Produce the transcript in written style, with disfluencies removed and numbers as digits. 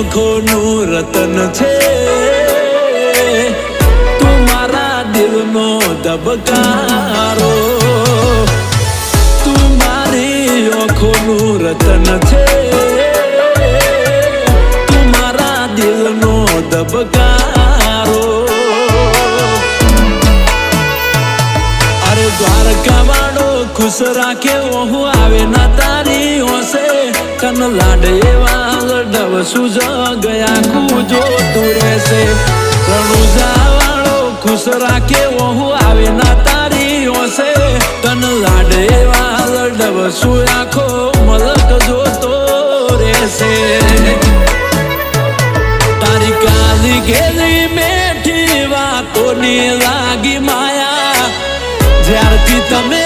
આંખોનું રતન છે તું મારા દિલનો ધબકારો તું મારી આંખોનું રતન છે તું મારા દિલનો ધબકારો અરે દ્વારકા વાળો ખુશ રાખે હું આવે ના તારી હોશે કન લાડ એવા લડવશું જ ગયા કુજો તું રહેશે રણુજા વાળો ખુશ રાખે હું આવે ના તારી હોશે કન લાડ એવા લડવશું આખો મલક જોતો રહેશે તારી કાલી ઘેલી મેઠી વાતોની લાગી માયા જ્યારથી તમે